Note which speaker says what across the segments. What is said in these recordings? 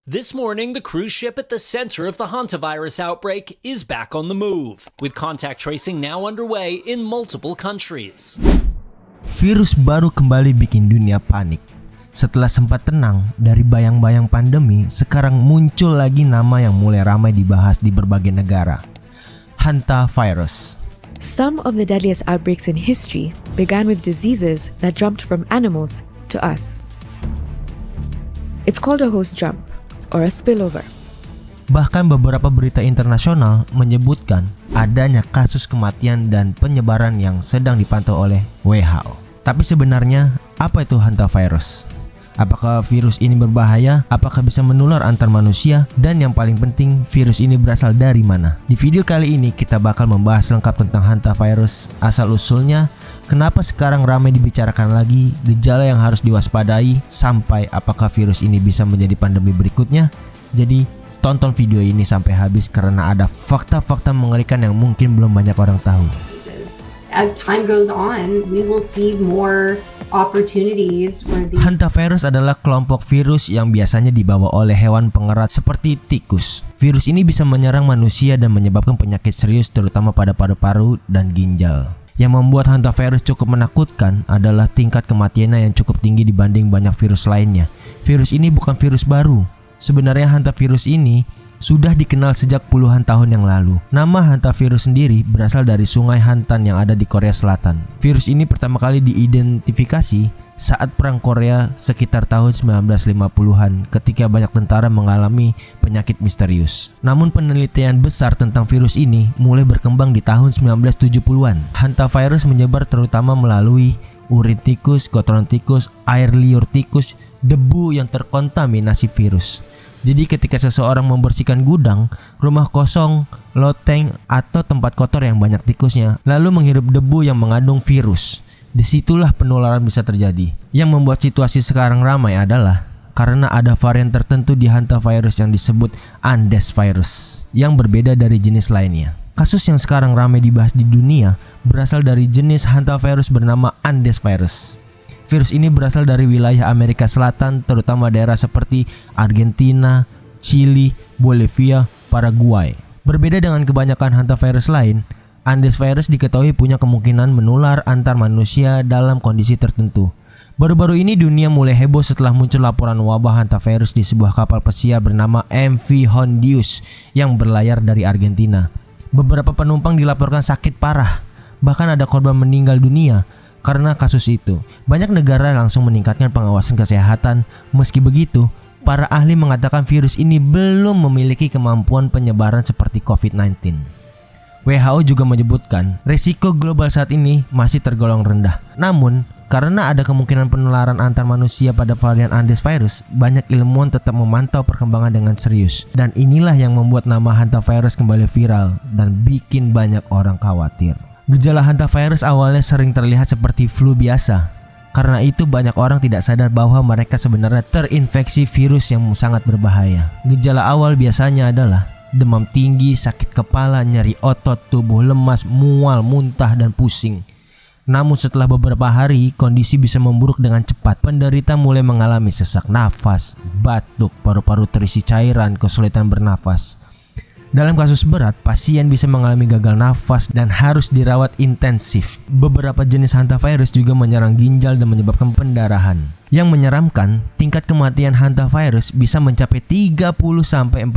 Speaker 1: This morning, the cruise ship at the center of the hantavirus outbreak is back on the move, with contact tracing now underway in multiple countries.
Speaker 2: Virus baru kembali bikin dunia panik. Setelah sempat tenang dari bayang-bayang pandemi, sekarang muncul lagi nama yang mulai ramai dibahas di berbagai negara. Hantavirus.
Speaker 3: Some of the deadliest outbreaks in history began with diseases that jumped from animals to us. It's called a host jump or a spillover.
Speaker 2: Bahkan beberapa berita internasional menyebutkan adanya kasus kematian dan penyebaran yang sedang dipantau oleh WHO. Tapi sebenarnya apa itu hantavirus? Apakah virus ini berbahaya? Apakah bisa menular antar manusia? Dan yang paling penting, virus ini berasal dari mana? Di video kali ini kita bakal membahas lengkap tentang hantavirus, asal-usulnya, kenapa sekarang ramai dibicarakan lagi, gejala yang harus diwaspadai, sampai apakah virus ini bisa menjadi pandemi berikutnya. Jadi, tonton video ini sampai habis karena ada fakta-fakta mengerikan yang mungkin belum banyak orang tahu.
Speaker 4: As time goes on, we will see more opportunities where these...
Speaker 2: Hantavirus adalah kelompok virus yang biasanya dibawa oleh hewan pengerat seperti tikus. Virus ini bisa menyerang manusia dan menyebabkan penyakit serius terutama pada paru-paru dan ginjal. Yang membuat hantavirus cukup menakutkan adalah tingkat kematiannya yang cukup tinggi dibanding banyak virus lainnya. Virus ini bukan virus baru. Sebenarnya hantavirus ini sudah dikenal sejak puluhan tahun yang lalu. Nama hantavirus sendiri berasal dari sungai Hantan yang ada di Korea Selatan. Virus ini pertama kali diidentifikasi saat Perang Korea sekitar tahun 1950-an ketika banyak tentara mengalami penyakit misterius. Namun penelitian besar tentang virus ini mulai berkembang di tahun 1970-an. Hantavirus menyebar terutama melalui urin tikus, kotoran tikus, air liur tikus, debu yang terkontaminasi virus. Jadi ketika seseorang membersihkan gudang, rumah kosong, loteng, atau tempat kotor yang banyak tikusnya, lalu menghirup debu yang mengandung virus, disitulah penularan bisa terjadi. Yang membuat situasi sekarang ramai adalah karena ada varian tertentu di hantavirus yang disebut Andes virus, yang berbeda dari jenis lainnya. Kasus yang sekarang ramai dibahas di dunia berasal dari jenis hantavirus bernama Andes virus. Virus ini berasal dari wilayah Amerika Selatan, terutama daerah seperti Argentina, Chili, Bolivia, Paraguay. Berbeda dengan kebanyakan hantavirus lain, Andes virus diketahui punya kemungkinan menular antar manusia dalam kondisi tertentu. Baru-baru ini dunia mulai heboh setelah muncul laporan wabah hantavirus di sebuah kapal pesiar bernama MV Hondius yang berlayar dari Argentina. Beberapa penumpang dilaporkan sakit parah, bahkan ada korban meninggal dunia karena kasus itu. Banyak negara langsung meningkatkan pengawasan kesehatan. Meski begitu, para ahli mengatakan virus ini belum memiliki kemampuan penyebaran seperti COVID-19. WHO juga menyebutkan risiko global saat ini masih tergolong rendah. Namun, karena ada kemungkinan penularan antar manusia pada varian Andes virus, banyak ilmuwan tetap memantau perkembangan dengan serius. Dan inilah yang membuat nama hantavirus kembali viral dan bikin banyak orang khawatir. Gejala hantavirus awalnya sering terlihat seperti flu biasa. Karena itu banyak orang tidak sadar bahwa mereka sebenarnya terinfeksi virus yang sangat berbahaya. Gejala awal biasanya adalah demam tinggi, sakit kepala, nyeri otot, tubuh lemas, mual, muntah, dan pusing. Namun setelah beberapa hari, kondisi bisa memburuk dengan cepat. Penderita mulai mengalami sesak nafas, batuk, paru-paru terisi cairan, kesulitan bernafas. Dalam kasus berat, pasien bisa mengalami gagal nafas dan harus dirawat intensif. Beberapa jenis hantavirus juga menyerang ginjal dan menyebabkan pendarahan. Yang menyeramkan, tingkat kematian hantavirus bisa mencapai 30-40%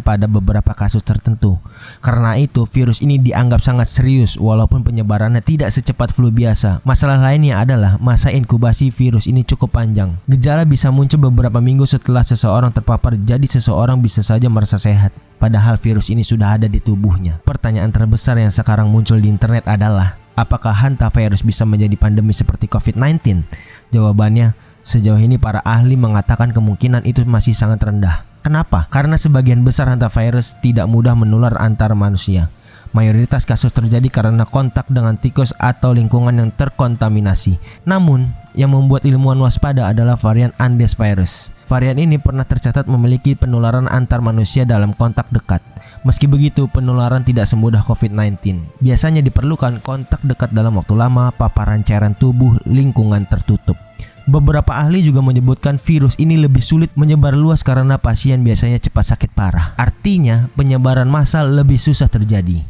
Speaker 2: pada beberapa kasus tertentu. Karena itu, virus ini dianggap sangat serius walaupun penyebarannya tidak secepat flu biasa. Masalah lainnya adalah masa inkubasi virus ini cukup panjang. Gejala bisa muncul beberapa minggu setelah seseorang terpapar, jadi seseorang bisa saja merasa sehat, padahal virus ini sudah ada di tubuhnya. Pertanyaan terbesar yang sekarang muncul di internet adalah, apakah hantavirus bisa menjadi pandemi seperti COVID-19? Jawabannya, sejauh ini para ahli mengatakan kemungkinan itu masih sangat rendah. Kenapa? Karena sebagian besar hantavirus tidak mudah menular antar manusia. Mayoritas kasus terjadi karena kontak dengan tikus atau lingkungan yang terkontaminasi. Namun, yang membuat ilmuwan waspada adalah varian Andes virus. Varian ini pernah tercatat memiliki penularan antar manusia dalam kontak dekat. Meski begitu, penularan tidak semudah COVID-19. Biasanya diperlukan kontak dekat dalam waktu lama, paparan cairan tubuh, lingkungan tertutup. Beberapa ahli juga menyebutkan virus ini lebih sulit menyebar luas karena pasien biasanya cepat sakit parah. Artinya, penyebaran massal lebih susah terjadi.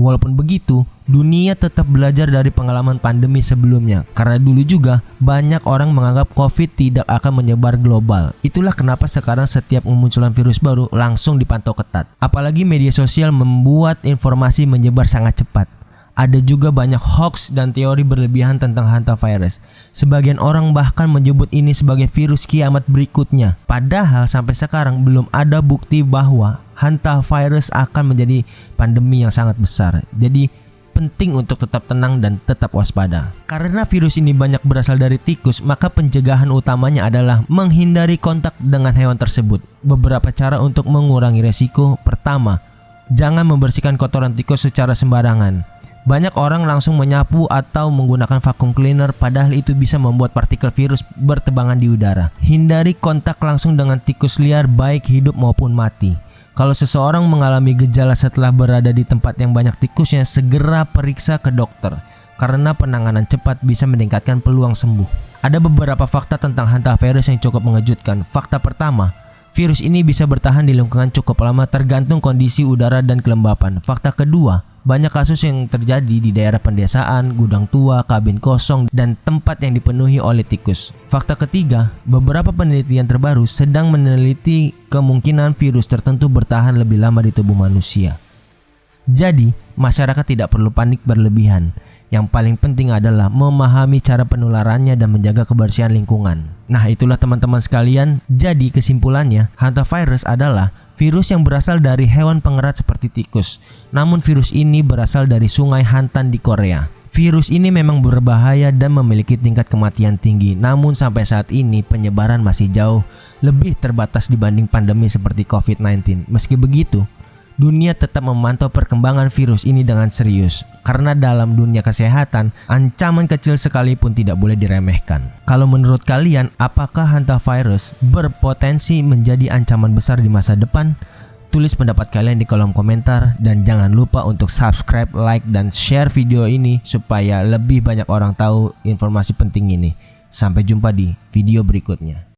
Speaker 2: Walaupun begitu, dunia tetap belajar dari pengalaman pandemi sebelumnya. Karena dulu juga banyak orang menganggap COVID tidak akan menyebar global. Itulah kenapa sekarang setiap kemunculan virus baru langsung dipantau ketat. Apalagi media sosial membuat informasi menyebar sangat cepat. Ada juga banyak hoax dan teori berlebihan tentang hantavirus. Sebagian orang bahkan menyebut ini sebagai virus kiamat berikutnya. Padahal sampai sekarang belum ada bukti bahwa hantavirus akan menjadi pandemi yang sangat besar. Jadi penting untuk tetap tenang dan tetap waspada. Karena virus ini banyak berasal dari tikus, maka pencegahan utamanya adalah menghindari kontak dengan hewan tersebut. Beberapa cara untuk mengurangi resiko. Pertama, jangan membersihkan kotoran tikus secara sembarangan. Banyak orang langsung menyapu atau menggunakan vacuum cleaner, padahal itu bisa membuat partikel virus bertebangan di udara. Hindari kontak langsung dengan tikus liar baik hidup maupun mati. Kalau seseorang mengalami gejala setelah berada di tempat yang banyak tikusnya, segera periksa ke dokter karena penanganan cepat bisa meningkatkan peluang sembuh. Ada beberapa fakta tentang hantavirus yang cukup mengejutkan. Fakta pertama, virus ini bisa bertahan di lingkungan cukup lama tergantung kondisi udara dan kelembapan. Fakta kedua, banyak kasus yang terjadi di daerah pedesaan, gudang tua, kabin kosong, dan tempat yang dipenuhi oleh tikus. Fakta ketiga, beberapa penelitian terbaru sedang meneliti kemungkinan virus tertentu bertahan lebih lama di tubuh manusia. Jadi, masyarakat tidak perlu panik berlebihan. Yang paling penting adalah memahami cara penularannya dan menjaga kebersihan lingkungan. Nah, itulah teman-teman sekalian. Jadi kesimpulannya, hantavirus adalah virus yang berasal dari hewan pengerat seperti tikus. Namun virus ini berasal dari sungai Hantan di Korea. Virus ini memang berbahaya dan memiliki tingkat kematian tinggi. Namun sampai saat ini penyebaran masih jauh lebih terbatas dibanding pandemi seperti COVID-19. Meski begitu, dunia tetap memantau perkembangan virus ini dengan serius. Karena dalam dunia kesehatan, ancaman kecil sekalipun tidak boleh diremehkan. Kalau menurut kalian, apakah hantavirus berpotensi menjadi ancaman besar di masa depan? Tulis pendapat kalian di kolom komentar. Dan jangan lupa untuk subscribe, like, dan share video ini supaya lebih banyak orang tahu informasi penting ini. Sampai jumpa di video berikutnya.